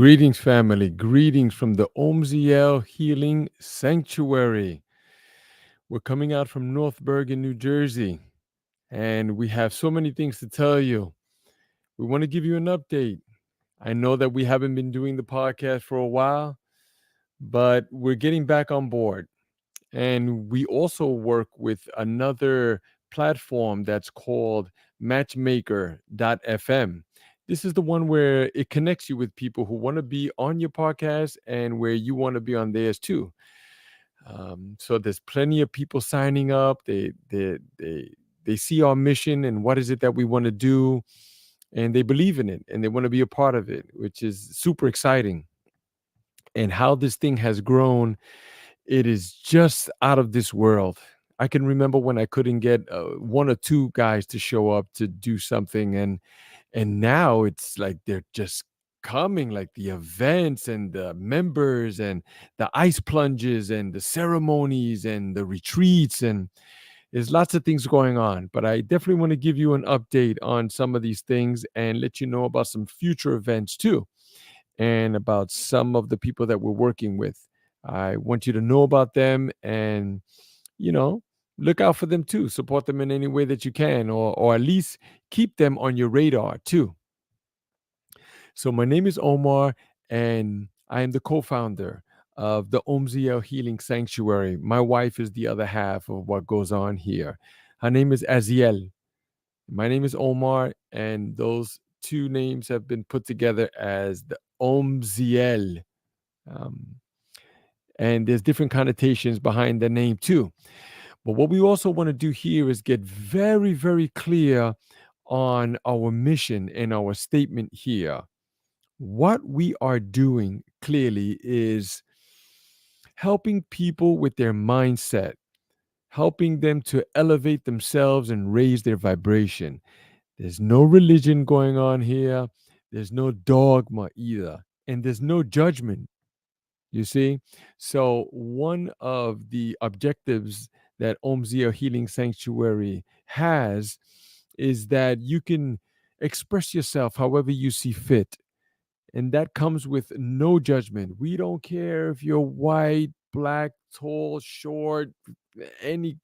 Greetings, family. Greetings from the Omziel Healing Sanctuary. We're coming out from North Bergen, New Jersey, and we have so many things to tell you. We want to give you an update. I know that we haven't been doing the podcast for a while, but we're getting back on board. And we also work with another platform that's called matchmaker.fm. This is the one where it connects you with people who want to be on your podcast and where you want to be on theirs too. So there's plenty of people signing up. They see our mission and what is it that we want to do, and they believe in it and they want to be a part of it, which is super exciting. And how this thing has grown, it is just out of this world. I can remember when I couldn't get one or two guys to show up to do something, and now it's like they're just coming, like the events and the members and the ice plunges and the ceremonies and the retreats, and there's lots of things going on. But I definitely want to give you an update on some of these things and let you know about some future events too, and about some of the people that we're working with. I want you to know about them and, you know, look out for them too. Support them in any way that you can, or at least keep them on your radar too. So, my name is Omar, and I am the co founder of the Omziel Healing Sanctuary. My wife is the other half of what goes on here. Her name is Aziel. My name is Omar, and those two names have been put together as the Omziel. Um, and there's different connotations behind the name too. But what we also want to do here is get very, very clear on our mission and our statement here. What we are doing clearly is helping people with their mindset, helping them to elevate themselves and raise their vibration. There's no religion going on here, there's no dogma either, and there's no judgment. You see? So, one of the objectives that Omzia Healing Sanctuary has is that you can express yourself however you see fit. And that comes with no judgment. We don't care if you're white, black, tall, short, any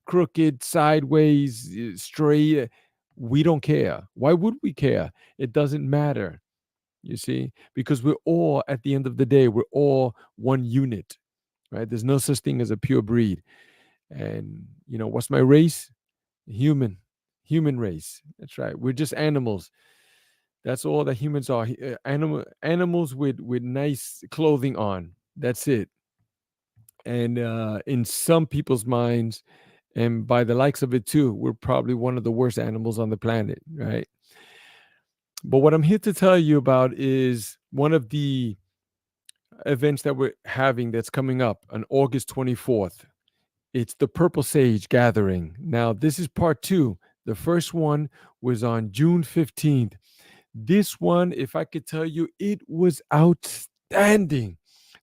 crooked, sideways, straight. We don't care. Why would we care? It doesn't matter, you see, because we're all, at the end of the day, we're all one unit, right? There's no such thing as a pure breed. And, what's my race? Human, human race. That's right. We're just animals. That's all that humans are. Animals with nice clothing on. That's it. And in some people's minds, and by the likes of it too, we're probably one of the worst animals on the planet, right? But what I'm here to tell you about is one of the events that we're having that's coming up on August 24th. It's the Purple Sage Gathering. Now, this is part two. The first one was on June 15th. This one, if I could tell you, it was outstanding.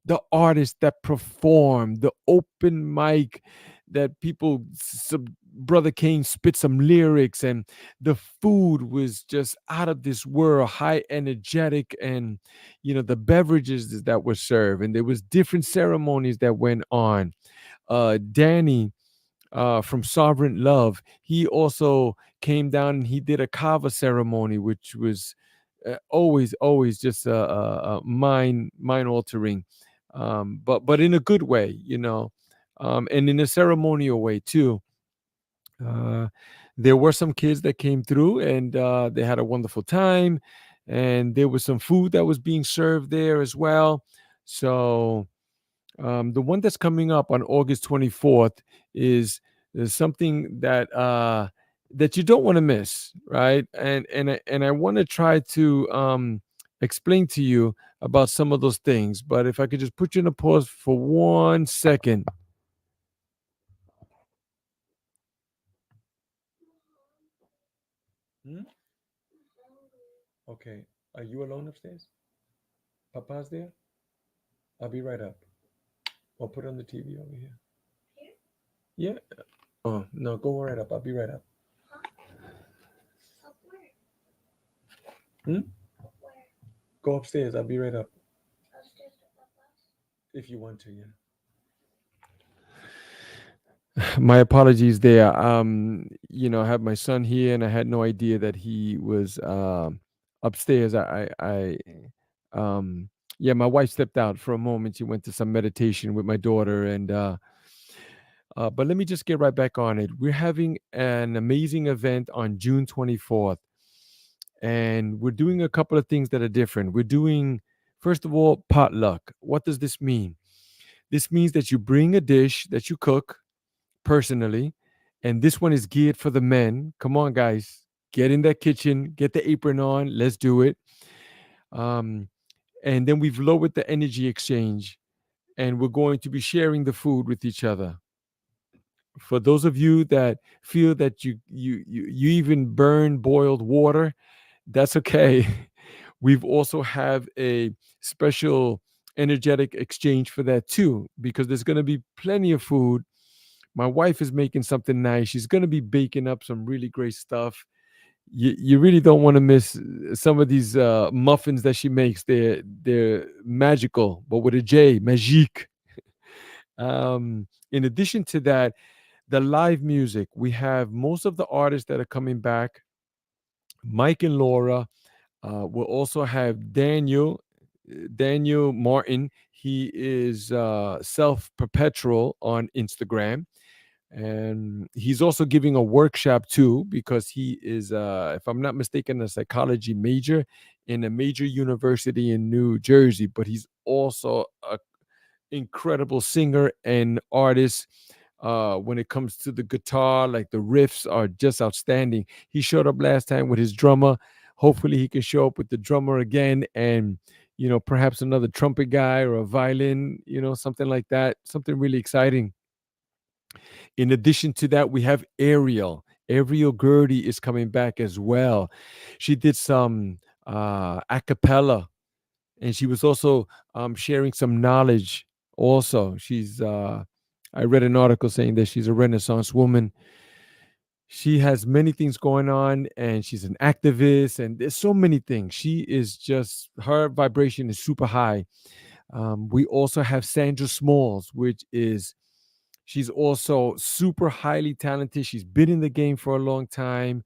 The artists that performed, the open mic that people, Brother Kane spit some lyrics, and the food was just out of this world, high energetic, and the beverages that were served, and there was different ceremonies that went on. Danny from Sovereign Love, he also came down and he did a kava ceremony, which was always just mind altering, but in a good way, and in a ceremonial way too. Uh, there were some kids that came through and they had a wonderful time, and there was some food that was being served there as well. So the one that's coming up on August 24th is something that you don't want to miss, right? And I want to try to explain to you about some of those things. But if I could just put you in a pause for 1 second. Hmm? Okay. Are you alone upstairs? Papa's there? I'll be right up. Or put on the TV over here. Yeah. Oh, no, go right up. I'll be right up. Hmm? Go upstairs. I'll be right up. if you want to. Yeah. My apologies there. I have my son here, and I had no idea that he was upstairs. Um, yeah, my wife stepped out for a moment. She went to some meditation with my daughter, and but let me just get right back on it. We're having an amazing event on June 24th, and we're doing a couple of things that are different. We're doing, first of all, potluck. What does this mean? This means that you bring a dish that you cook personally, and this one is geared for the men. Come on, guys, get in that kitchen, get the apron on, let's do it. Um, and then we've lowered the energy exchange, and we're going to be sharing the food with each other. For those of you that feel that you even burn boiled water, that's okay. We've also have a special energetic exchange for that too, because there's going to be plenty of food. My wife is making something nice. She's going to be baking up some really great stuff. You really don't want to miss some of these muffins that she makes. They're magical, but with a J, magique. In addition to that, the live music. We have most of the artists that are coming back. Mike and Laura. We'll also have Daniel Martin. He is self perpetual on Instagram, and he's also giving a workshop too, because he is, if I'm not mistaken, a psychology major in a major university in New Jersey. But he's also a incredible singer and artist. When it comes to the guitar, like the riffs are just outstanding. He showed up last time with his drummer. Hopefully he can show up with the drummer again, and perhaps another trumpet guy or a violin, something like that, something really exciting. In addition to that, we have Ariel Gertie is coming back as well. She did some a cappella, and she was also sharing some knowledge. Also, I read an article saying that she's a Renaissance woman. She has many things going on, and she's an activist, and there's so many things. She is just, her vibration is super high. We also have Sandra Smalls, which is, she's also super highly talented. She's been in the game for a long time.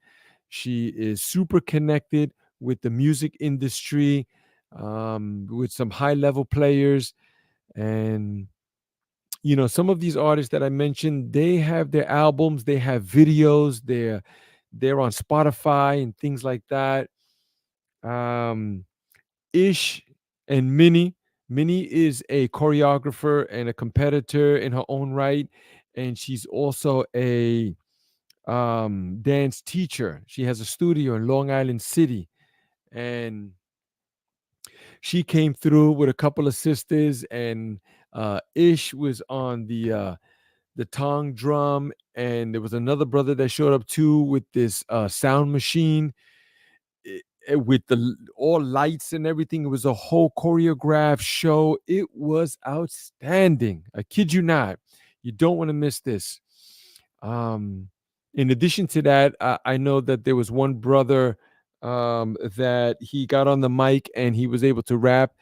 She is super connected with the music industry, with some high level players. And, some of these artists that I mentioned, they have their albums, they have videos, they're on Spotify and things like that. Um, Ish and Minnie. Minnie is a choreographer and a competitor in her own right, and she's also a dance teacher. She has a studio in Long Island City, and she came through with a couple of sisters, and Ish was on the tong drum, and there was another brother that showed up too with this sound machine, with all lights and everything. It was a whole choreographed show. It was outstanding. I kid you not. You don't want to miss this. Um, in addition to that, I know that there was one brother that he got on the mic and he was able to rap.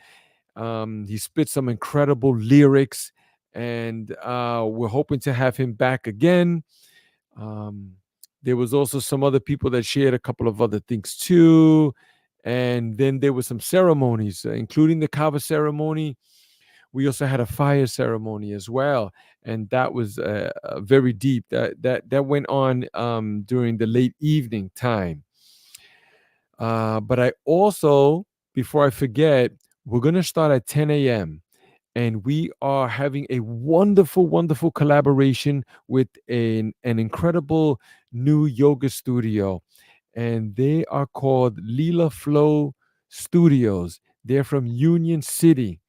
He spit some incredible lyrics, and we're hoping to have him back again. Um, there was also some other people that shared a couple of other things too. And then there were some ceremonies, including the kava ceremony. We also had a fire ceremony as well, and that was very deep. That went on during the late evening time. But I also, before I forget, we're gonna start at 10 a.m. and we are having a wonderful, wonderful collaboration with an incredible new yoga studio, and they are called Lila Flow Studios. They're from Union City,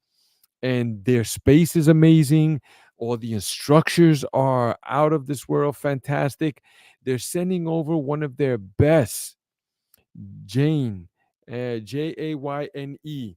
and their space is amazing. All the instructors are out of this world fantastic. They're sending over one of their best, Jane, Jayne.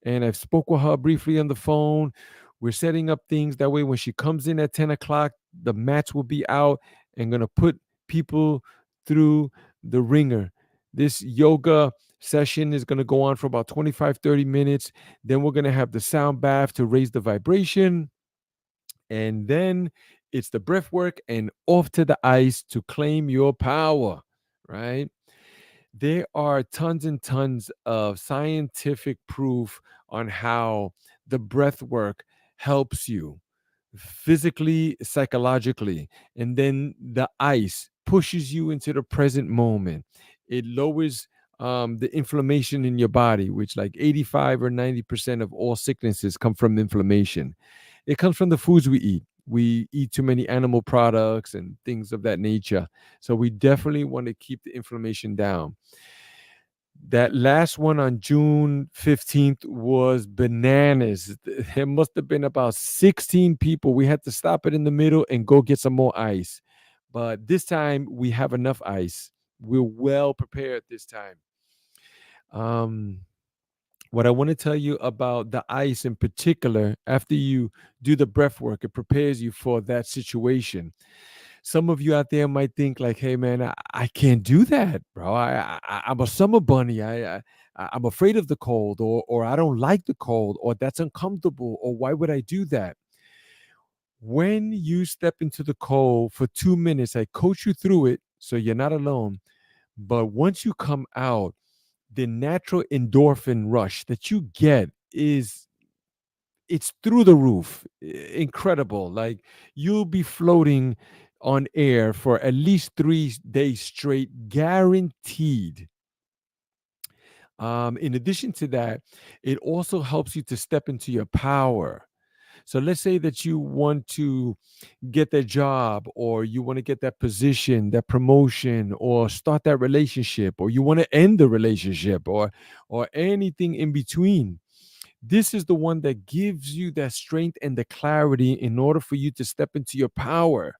And I've spoke with her briefly on the phone. We're setting up things that way when she comes in at 10 o'clock, the mats will be out and gonna put people through the ringer. This yoga session is going to go on for about 25, 30 minutes. Then we're going to have the sound bath to raise the vibration. And then it's the breath work and off to the ice to claim your power, right? There are tons and tons of scientific proof on how the breath work helps you physically, psychologically. And then the ice pushes you into the present moment. It lowers the inflammation in your body, which like 85 or 90% of all sicknesses come from inflammation. It comes from the foods we eat. We eat too many animal products and things of that nature. So we definitely want to keep the inflammation down. That last one on June 15th was bananas. There must have been about 16 people. We had to stop it in the middle and go get some more ice. But this time we have enough ice. We're well prepared this time. Um, what I want to tell you about the ice in particular, after you do the breath work, it prepares you for that situation. Some of you out there might think like, "Hey, man, I can't do that, bro. I'm a summer bunny. I'm afraid of the cold, or I don't like the cold, or that's uncomfortable, or why would I do that?" When you step into the cold for 2 minutes, I coach you through it, so you're not alone. But once you come out, the natural endorphin rush that you get is it's through the roof. Incredible. Like you'll be floating on air for at least 3 days straight, guaranteed. In addition to that, it also helps you to step into your power. So let's say that you want to get that job, or you want to get that position, that promotion, or start that relationship, or you want to end the relationship, or anything in between. This is the one that gives you that strength and the clarity in order for you to step into your power.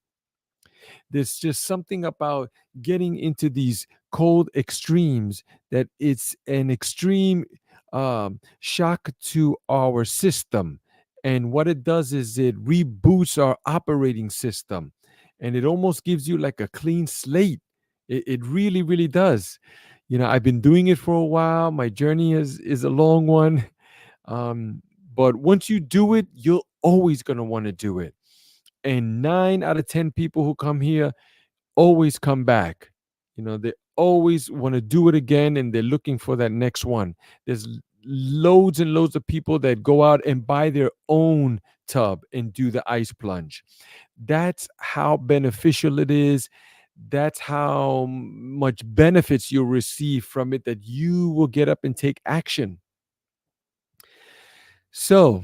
There's just something about getting into these cold extremes that it's an extreme shock to our system. And what it does is it reboots our operating system, and it almost gives you like a clean slate. It really, really does. I've been doing it for a while. My journey is a long one. Um, but once you do it, you're always going to want to do it. And 9 out of 10 people who come here always come back. They always want to do it again, and they're looking for that next one. There's loads and loads of people that go out and buy their own tub and do the ice plunge. That's how beneficial it is. That's how much benefits you'll receive from it, that you will get up and take action. So,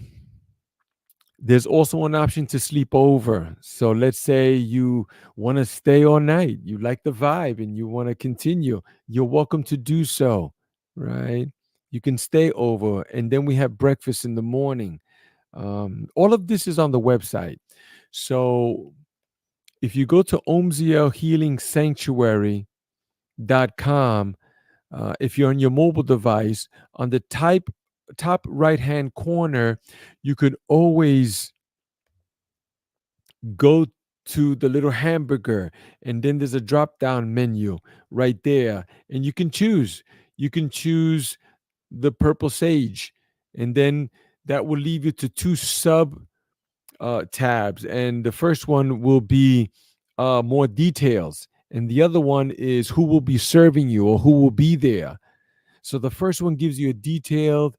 there's also an option to sleep over. So let's say you want to stay all night, you like the vibe and you want to continue. You're welcome to do so, right? You can stay over, and then we have breakfast in the morning. All of this is on the website. So if you go to omzielhealingsanctuary.com, if you're on your mobile device, on the top right hand corner, you could always go to the little hamburger, and then there's a drop down menu right there, and you can choose the purple sage, and then that will leave you to two sub tabs, and the first one will be more details, and the other one is who will be serving you or who will be there. So the first one gives you a detailed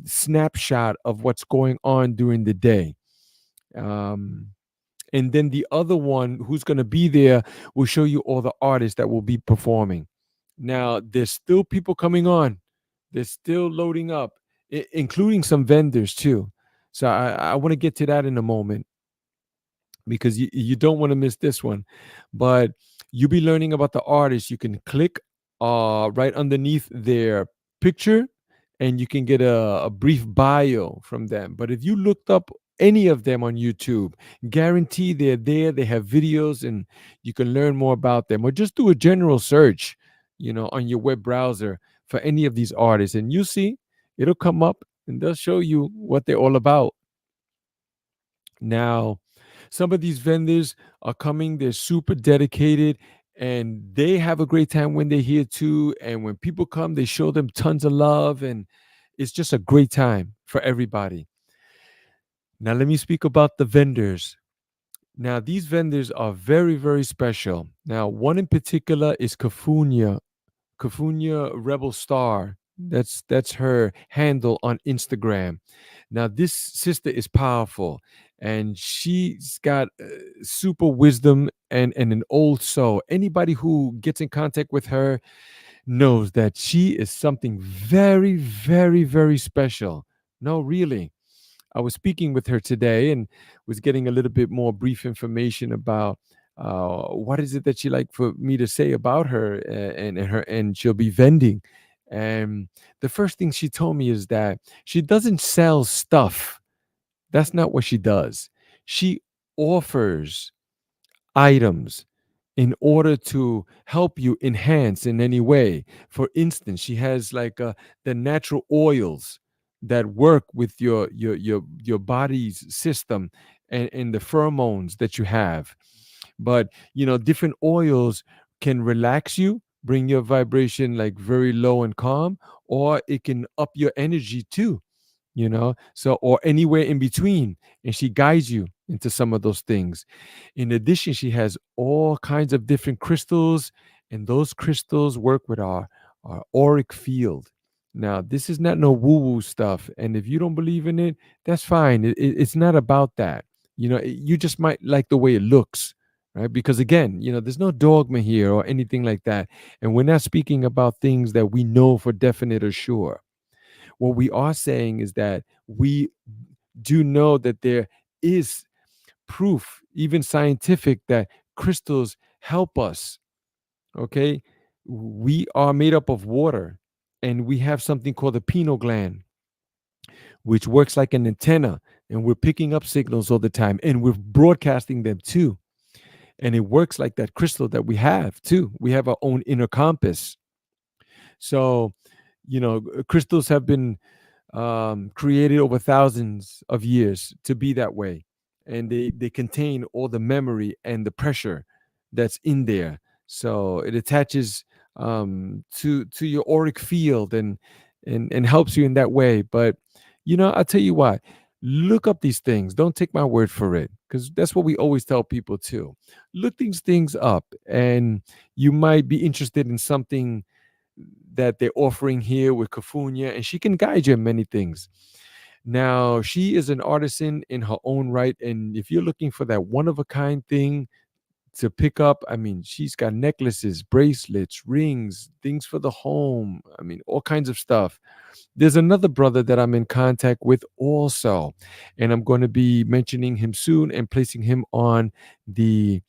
snapshot of what's going on during the day. um, and then the other one, who's going to be there, will show you all the artists that will be performing. Now there's still people coming on, they're still loading up, including some vendors too. So I want to get to that in a moment, because you don't want to miss this one. But you'll be learning about the artists. You can click right underneath their picture, and you can get a brief bio from them. But if you looked up any of them on YouTube, guarantee they're there. They have videos, and you can learn more about them. Or just do a general search, on your web browser for any of these artists, and you see it'll come up, and they'll show you what they're all about. Now, some of these vendors are coming, they're super dedicated, and they have a great time when they're here too. And when people come, they show them tons of love, and it's just a great time for everybody. Now, let me speak about the vendors. Now, these vendors are very, very special. Now, one in particular is Kafunya Rebel Star. That's her handle on Instagram. Now, this sister is powerful, and she's got super wisdom and an old soul. Anybody who gets in contact with her knows that she is something very, very, very special. No, really. I was speaking with her today and was getting a little bit more brief information about what is it that she like for me to say about her, and she'll be vending. And the first thing she told me is that she doesn't sell stuff. That's not what she does. She offers items in order to help you enhance in any way. For instance, she has like the natural oils that work with your body's system, and the pheromones that you have. But different oils can relax you, bring your vibration like very low and calm, or it can up your energy too, so, or anywhere in between, and she guides you into some of those things. In addition, she has all kinds of different crystals, and those crystals work with our auric field. Now, this is not no woo woo stuff, and if you don't believe in it, that's fine. It's not about that. You just might like the way it looks, right? Because again, there's no dogma here or anything like that, and we're not speaking about things that we know for definite or sure. What we are saying is that we do know that there is proof, even scientific, that crystals help us. Okay. We are made up of water, and we have something called the pineal gland, which works like an antenna, and we're picking up signals all the time, and we're broadcasting them too. And it works like that crystal that we have too. We have our own inner compass. So, crystals have been created over thousands of years to be that way, and they contain all the memory and the pressure that's in there. So it attaches to your auric field, and helps you in that way. But I'll tell you what. Look up these things. Don't take my word for it, because that's what we always tell people too. Look these things up, and you might be interested in something that they're offering here with Kafunya, and she can guide you in many things. Now, she is an artisan in her own right, and if you're looking for that one of a kind thing to pick up, I mean, she's got necklaces, bracelets, rings, things for the home. I mean, all kinds of stuff. There's another brother that I'm in contact with also, and I'm going to be mentioning him soon and placing him on the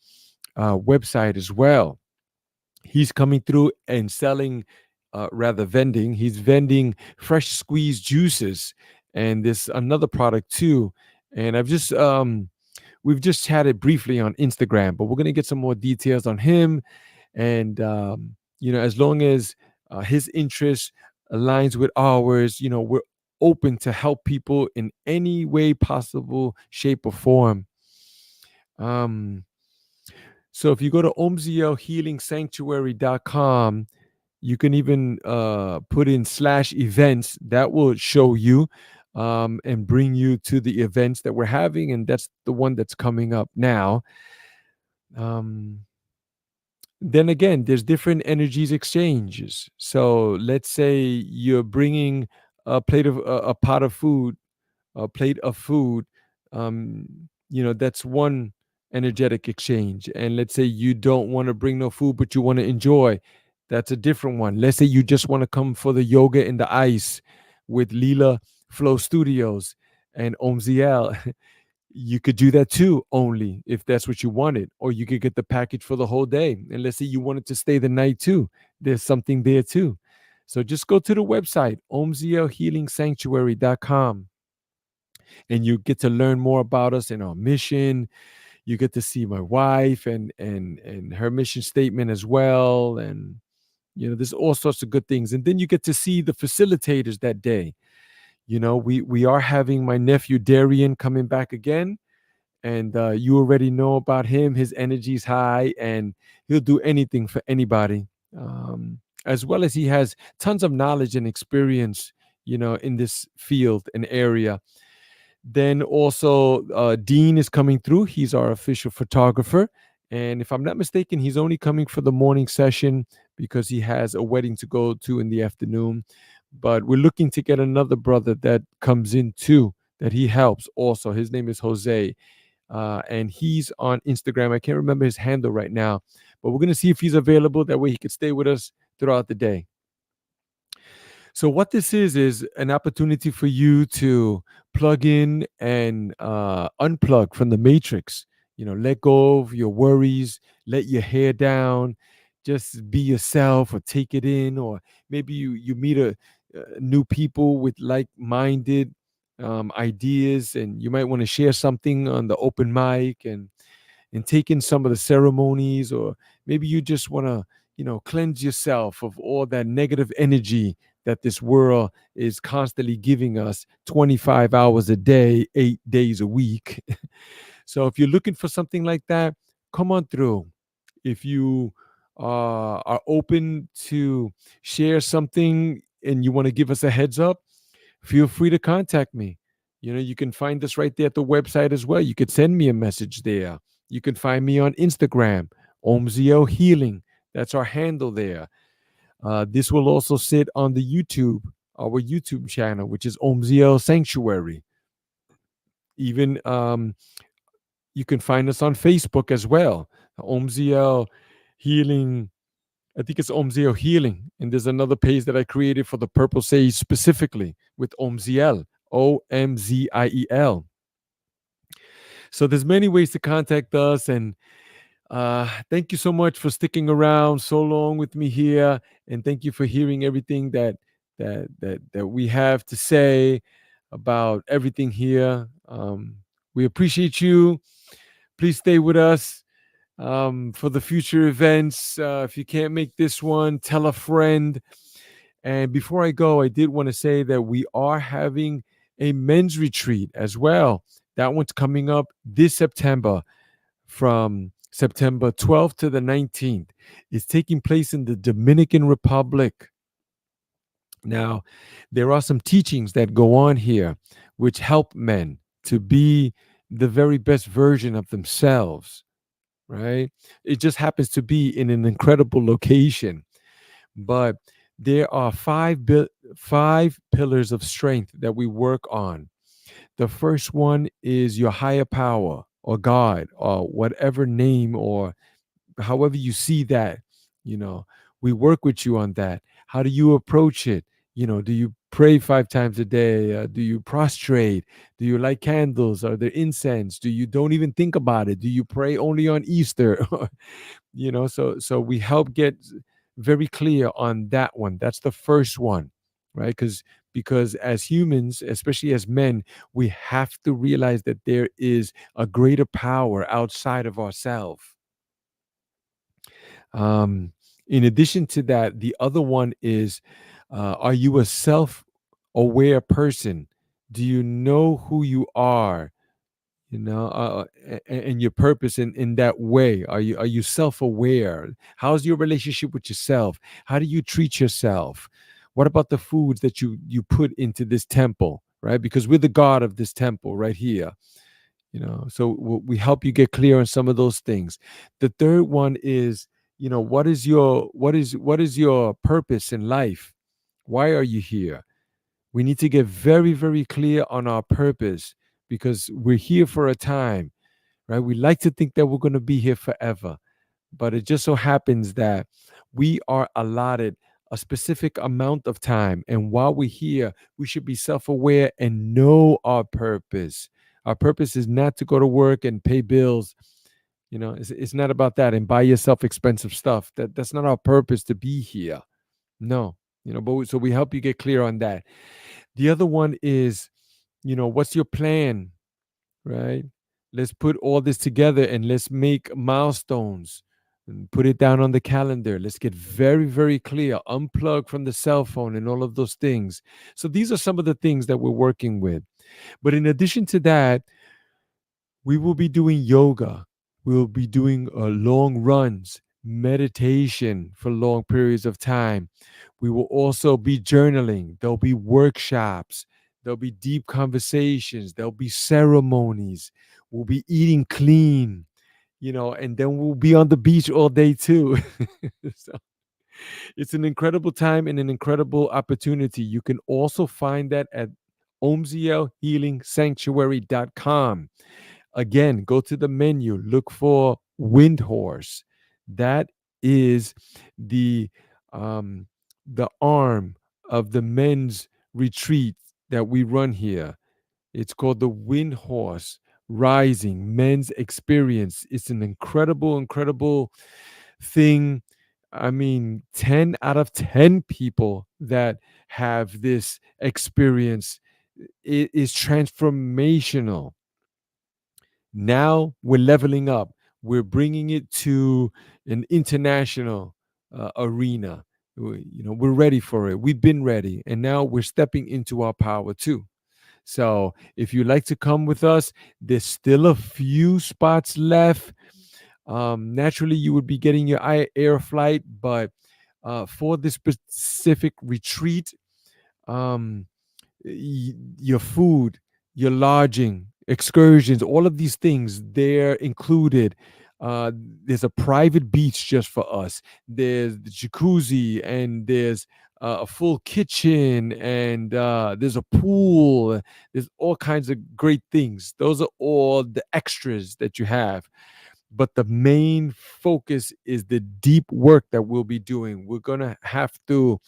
website as well. He's coming through and selling, rather vending. He's vending fresh squeezed juices, and this another product too. And we've just chatted briefly on Instagram, but we're gonna get some more details on him. And as long as his interest aligns with ours, we're open to help people in any way possible, shape, or form. Um, so if you go to omzielhealingsanctuary.com, you can even put in /events. That will show you and bring you to the events that we're having. And that's the one that's coming up now. Um, then again, there's different energies exchanges. So let's say you're bringing a pot of food, a plate of food. That's one energetic exchange. And let's say you don't want to bring no food, but you want to enjoy. That's a different one. Let's say you just want to come for the yoga in the ice with Lila Flow Studios and Omziel. You could do that too, only if that's what you wanted. Or you could get the package for the whole day. And let's say you wanted to stay the night too. There's something there too. So just go to the website, omzielhealingsanctuary.com, and you get to learn more about us and our mission. You get to see my wife and her mission statement as well. And there's all sorts of good things. And then you get to see the facilitators that day. We are having my nephew Darian coming back again, And you already know about him. His energy's high, and he'll do anything for anybody. As well as he has tons of knowledge and experience, in this field and area. Then also, Dean is coming through. He's our official photographer. And if I'm not mistaken, he's only coming for the morning session because he has a wedding to go to in the afternoon. But we're looking to get another brother that comes in too, that he helps also. His name is Jose, and he's on Instagram. I can't remember his handle right now, but we're going to see if he's available. That way he could stay with us throughout the day. So what this is an opportunity for you to plug in and unplug from the matrix. Let go of your worries, let your hair down, just be yourself, or take it in. Or maybe you meet a new people with like-minded ideas, and you might want to share something on the open mic, and take in some of the ceremonies. Or maybe you just want to cleanse yourself of all that negative energy that this world is constantly giving us 25 hours a day, 8 days a week. So if you're looking for something like that, come on through. If you are open to share something and you want to give us a heads up, feel free to contact me. You can find us right there at the website as well. You could send me a message there. You can find me on Instagram, Omzio Healing. That's our handle there. This will also sit on the our YouTube channel, which is Omzio Sanctuary. Even you can find us on Facebook as well, Omzio Healing. I think it's Omziel Healing. And there's another page that I created for the Purple Sage specifically with Omziel, Omziel. So there's many ways to contact us. And thank you so much for sticking around so long with me here. And thank you for hearing everything that we have to say about everything here. We appreciate you. Please stay with us for the future events. If you can't make this one, tell a friend. And before I go, I did want to say that we are having a men's retreat as well. That one's coming up this September, from September 12th to the 19th. It's taking place in the Dominican Republic. Now, there are some teachings that go on here which help men to be the very best version of themselves, right? It just happens to be in an incredible location. But there are five pillars of strength that we work on. The first one is your higher power, or God, or whatever name, or however you see that. you know we work with you on that. How do you approach it? Do you pray 5 times a day? Do you prostrate? Do you light candles? Are there incense? Do you don't even think about it? Do you pray only on Easter? So we help get very clear on that one. That's the first one, right? Because as humans, especially as men, we have to realize that there is a greater power outside of ourselves. In addition to that, the other one is, are you a self-aware person? Do you know who you are? And your purpose in that way. Are you self-aware? How's your relationship with yourself? How do you treat yourself? What about the foods that you put into this temple, right? Because we're the god of this temple right here. So we help you get clear on some of those things. The third one is, what is your purpose in life? Why are you here? We need to get very, very clear on our purpose, because we're here for a time, right? We like to think that we're going to be here forever, but it just so happens that we are allotted a specific amount of time. And while we're here, we should be self aware and know our purpose. Our purpose is not to go to work and pay bills. It's not about that, and buy yourself expensive stuff. That's not our purpose to be here. No. So we help you get clear on that. The other one is, what's your plan, right? Let's put all this together and let's make milestones and put it down on the calendar. Let's get very, very clear, unplug from the cell phone and all of those things. So these are some of the things that we're working with. But in addition to that, We will be doing yoga. We'll be doing long runs, meditation for long periods of time. We will also be journaling. There'll be workshops. There'll be deep conversations. There'll be ceremonies. We'll be eating clean, and then we'll be on the beach all day too. So it's an incredible time and an incredible opportunity. You can also find that at omzielhealingsanctuary.com. Again, go to the menu, look for Windhorse. That is the the arm of the men's retreat that we run here. It's called the Windhorse Rising Men's Experience. It's an incredible, incredible thing. I mean, 10 out of 10 people that have this experience, it is transformational. Now we're leveling up. We're bringing it to an international arena. We're ready for it. We've been ready, and now we're stepping into our power too. So, if you'd like to come with us, there's still a few spots left. Naturally, you would be getting your air flight, but for this specific retreat, um, your food, your lodging, excursions, all of these things, they're included. Uh, there's a private beach just for us. There's the jacuzzi, and there's a full kitchen, and there's a pool. There's all kinds of great things. Those are all the extras that you have. But the main focus is the deep work that we'll be doing. We're going to have to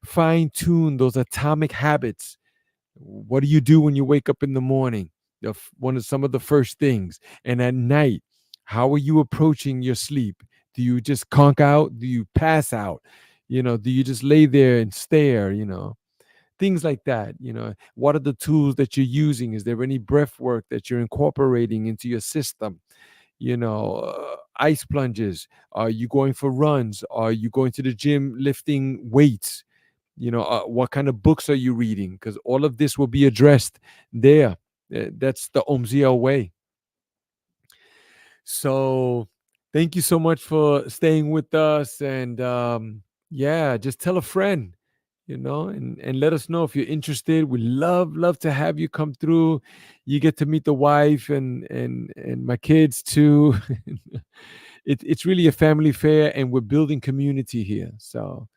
fine tune those atomic habits. What do you do when you wake up in the morning? One of some of the first things. And at night, how are you approaching your sleep? Do you just conk out? Do you pass out? Do you just lay there and stare? Things like that. What are the tools that you're using? Is there any breath work that you're incorporating into your system? Ice plunges. Are you going for runs? Are you going to the gym lifting weights? What kind of books are you reading? Because all of this will be addressed there. That's the OMZL way. So thank you so much for staying with us. And yeah, just tell a friend, and let us know if you're interested. We love to have you come through. You get to meet the wife and my kids too. It's really a family fair, and we're building community here. So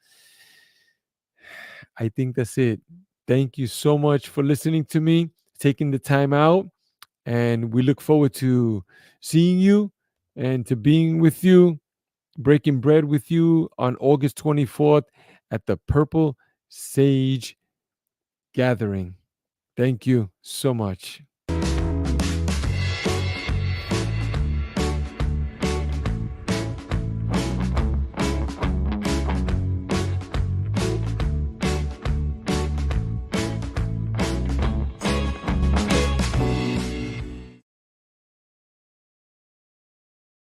I think that's it. Thank you so much for listening to me, taking the time out, and we look forward to seeing you and to being with you, breaking bread with you on August 24th at the Purple Sage Gathering. Thank you so much.